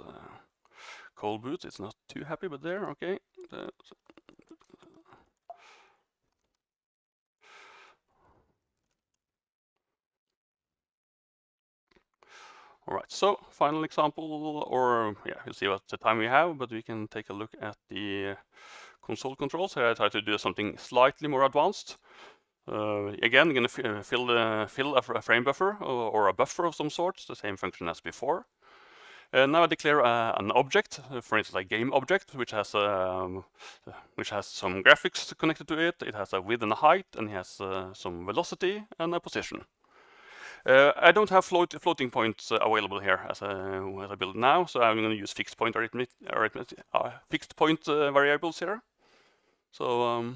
cold boot. It's not too happy, but there. Okay. All right, so final example, or yeah, we'll see what the time we have, but we can take a look at the console controls. Here I try to do something slightly more advanced. Again, I'm going to fill a frame buffer or a buffer of some sort, the same function as before. Now I declare an object, for instance, a game object, which has some graphics connected to it. It has a width and a height, and it has some velocity and a position. I don't have floating points available here as I build now, so I'm going to use fixed point variables here. So,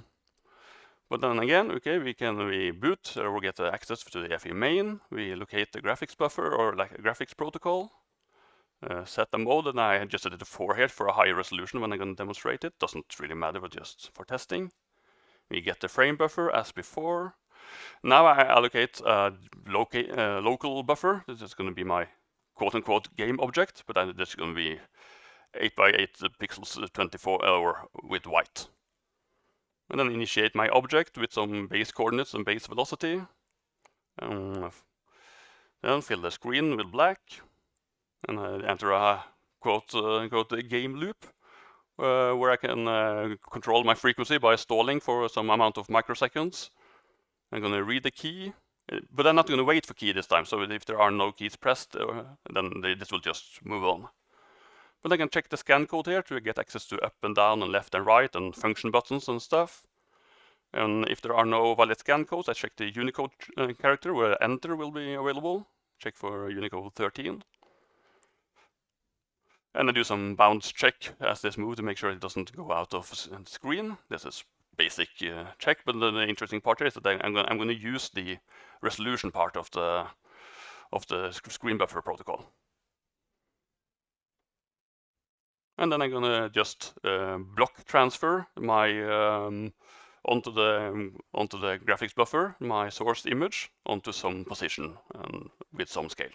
but then again, okay, we boot or we get access to the FE main. We locate the graphics buffer or like a graphics protocol. Set the mode, and I adjusted it to 4 here for a higher resolution when I'm going to demonstrate it. Doesn't really matter, but just for testing. We get the frame buffer as before. Now I allocate a local buffer. This is going to be my quote-unquote game object, but then this is going to be 8 by 8 pixels, 24 or with white. And then initiate my object with some base coordinates and base velocity. Then fill the screen with black, and I enter a quote game loop where I can control my frequency by stalling for some amount of microseconds. I'm going to read the key, but I'm not going to wait for key this time. So if there are no keys pressed, then this will just move on. But I can check the scan code here to get access to up and down and left and right and function buttons and stuff. And if there are no valid scan codes, I check the Unicode character where enter will be available. Check for Unicode 13. And I do some bounds check as this moves to make sure it doesn't go out of screen. This is basic check, but the interesting part is that I'm going to use the resolution part of the screen buffer protocol. And then I'm going to just block transfer my onto the graphics buffer my source image onto some position with some scale.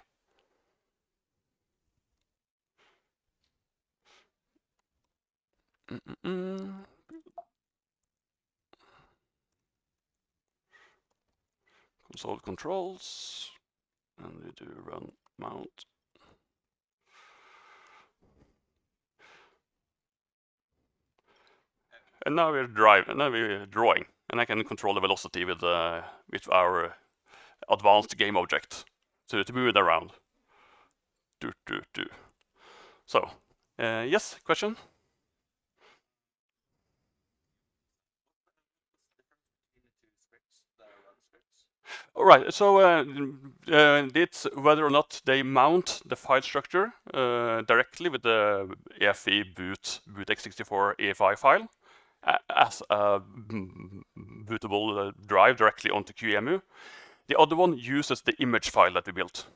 Console controls, and we do run mount. And now we're drawing, and I can control the velocity with our advanced game object to move it around. So, yes, question? All right, so it's whether or not they mount the file structure directly with the EFI bootx64 EFI file as a bootable drive directly onto qemu. The other one uses the image file that we built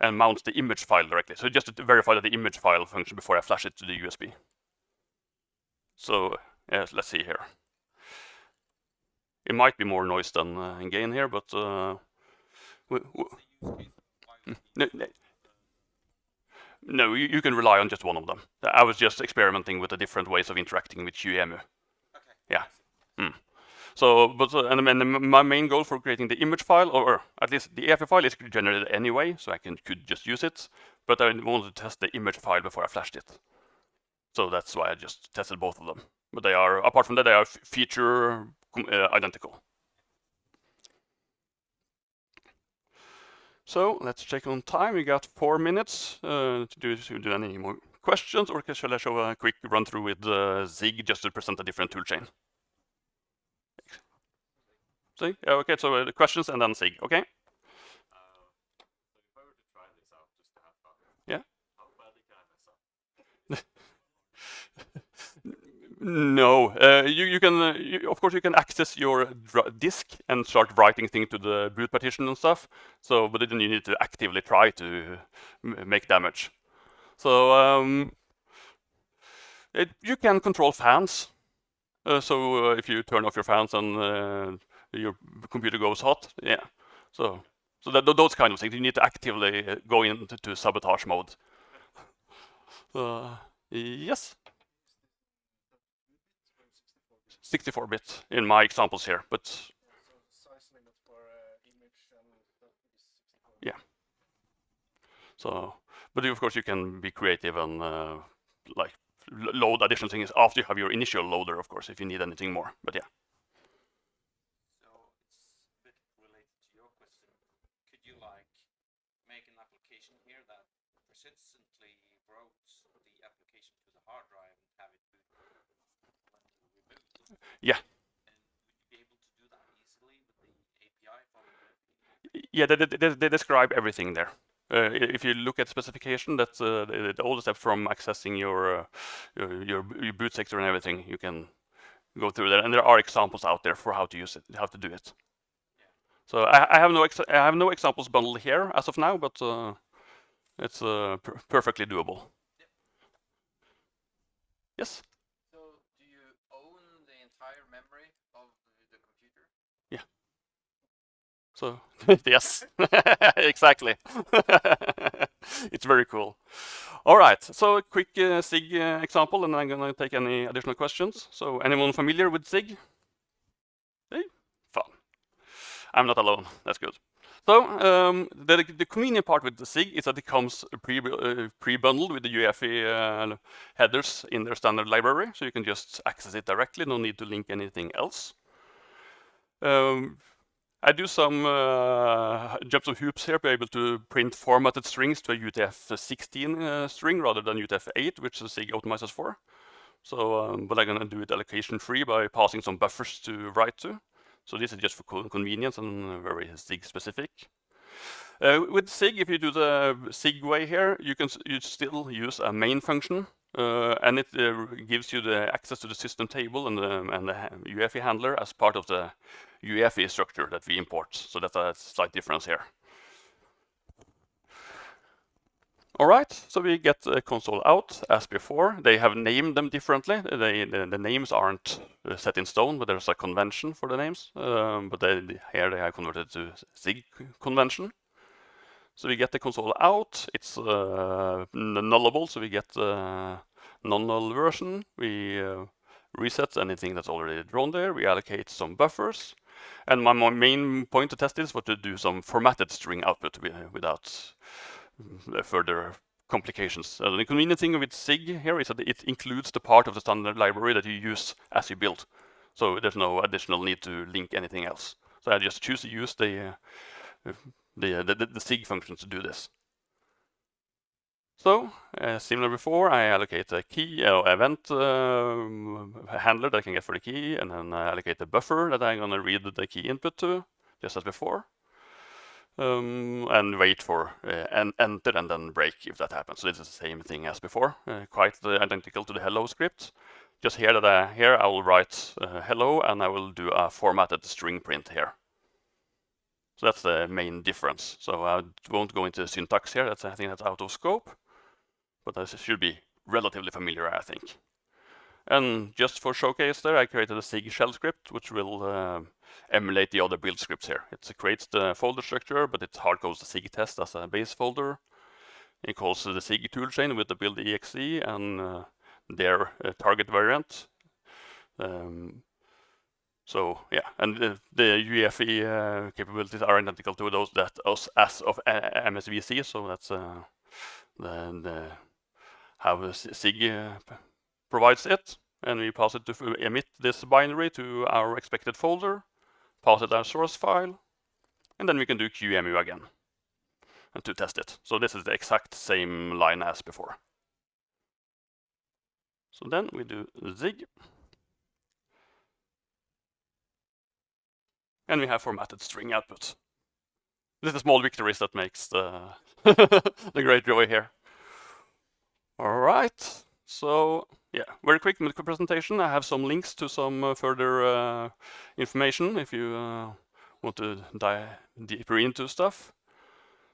and mounts the image file directly. So just to verify that the image file functions before I flash it to the USB. So let's see here. It might be more noise than gain here, but no, you can rely on just one of them. I was just experimenting with the different ways of interacting with qemu. Okay. Yeah. So, but and my main goal for creating the image file, or at least the EFI file, is generated anyway, so I could just use it. But I wanted to test the image file before I flashed it. So that's why I just tested both of them. But they are, apart from that, they are feature identical. So let's check on time. We got 4 minutes to do any more questions, or shall I show a quick run through with Zig just to present a different toolchain? Zig? Okay, so the questions and then Zig. Okay. So if I were to try this out just to have fun, Yeah. how badly can I mess up? No, you can of course you can access your disk and start writing things to the boot partition and stuff. So, but then you need to actively try to make damage. So you can control fans. So if you turn off your fans and your computer goes hot, yeah. So those kind of things you need to actively go into sabotage mode. Yes. 64-bit in my examples here, but so size limit for image and that is 64. Yeah. So, but of course you can be creative and like load additional things after you have your initial loader, of course, if you need anything more. But yeah. So it's a bit related to your question. Could you like make an application here that persistently wrote the application to the hard drive and have it boot when you reboot? Yeah. And would you be able to do that easily with the API from the Yeah, they describe everything there. If you look at specification, that's all the steps from accessing your boot sector and everything. You can go through that, and there are examples out there for how to use it, how to do it. Yeah. So I have no examples bundled here as of now, but it's perfectly doable. Yep. Yes. So do you own the entire memory of the computer? Yeah. So yes, exactly. It's very cool. All right, so a quick SIG example, and I'm gonna take any additional questions. So anyone familiar with SIG? Hey, fun. I'm not alone. That's good. So the convenient part with the SIG is that it comes pre-bundled with the UEFI headers in their standard library, so you can just access it directly. No need to link anything else. I do some jumps of hoops here to be able to print formatted strings to a UTF-16 string rather than UTF-8, which the SIG optimizes for. So, but I'm gonna do it allocation-free by passing some buffers to write to. So this is just for convenience and very SIG specific. With SIG, if you do the SIG way here, you still use a main function and it gives you the access to the system table and the UEFI handler as part of the UEFI structure that we import. So that's a slight difference here. All right, so we get the console out as before. They have named them differently. The names aren't set in stone, but there's a convention for the names. But here they have converted to SIG convention. So we get the console out. It's nullable, so we get non-null version. We reset anything that's already drawn there. We allocate some buffers. And my main point to test this was to do some formatted string output without further complications. The convenient thing with SIG here is that it includes the part of the standard library that you use as you build. So there's no additional need to link anything else. So I just choose to use the SIG function to do this. So, similar before, I allocate a key event handler that I can get for the key, and then I allocate the buffer that I'm going to read the key input to, just as before. And wait for enter and then break if that happens. So this is the same thing as before, quite identical to the hello script. Just here I will write hello, and I will do a formatted string print here. So that's the main difference. So I won't go into syntax here. I think that's out of scope, but this should be relatively familiar, I think. And just for showcase there, I created a SIG shell script, which will emulate the other build scripts here. It creates the folder structure, but it hardcodes the SIG test as a base folder. It calls the SIG toolchain with the build exe and their target variant. So yeah, and the UEFI capabilities are identical to those that us as of MSVC. So that's how SIG provides it, and we pass it to emit this binary to our expected folder, pass it our source file, and then we can do qemu again and to test it. So this is the exact same line as before. So then we do zig, and we have formatted string output. This is small victories that makes the the great joy here. All right, so yeah, very quick presentation. I have some links to some further information if you want to dive deeper into stuff.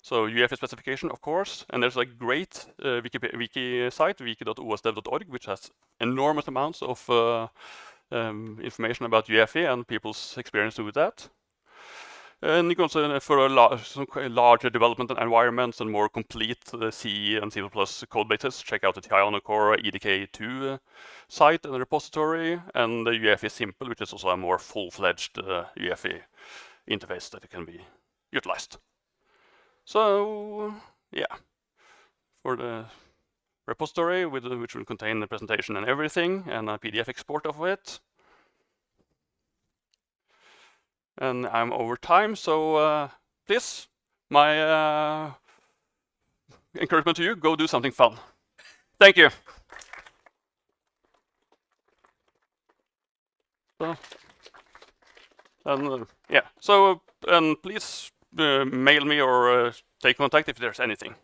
So UEFI specification, of course, and there's a great wiki site, wiki.osdev.org, which has enormous amounts of information about UEFI and people's experience with that. And you can also, for some larger development environments and more complete C and C++ code bases, check out the Core EDK2 site and repository, and the UEFI Simple, which is also a more full-fledged UEFI interface that can be utilized. So yeah, for the repository, which will contain the presentation and everything, and a PDF export of it. And I'm over time, so please, my encouragement to you, go do something fun. Thank you. So, and yeah, so and please mail me or take contact if there's anything.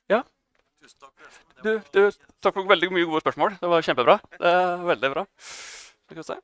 Ja? Du tok veldig mye gode spørsmål. Det var kjempebra. Veldig bra. Skal vi se.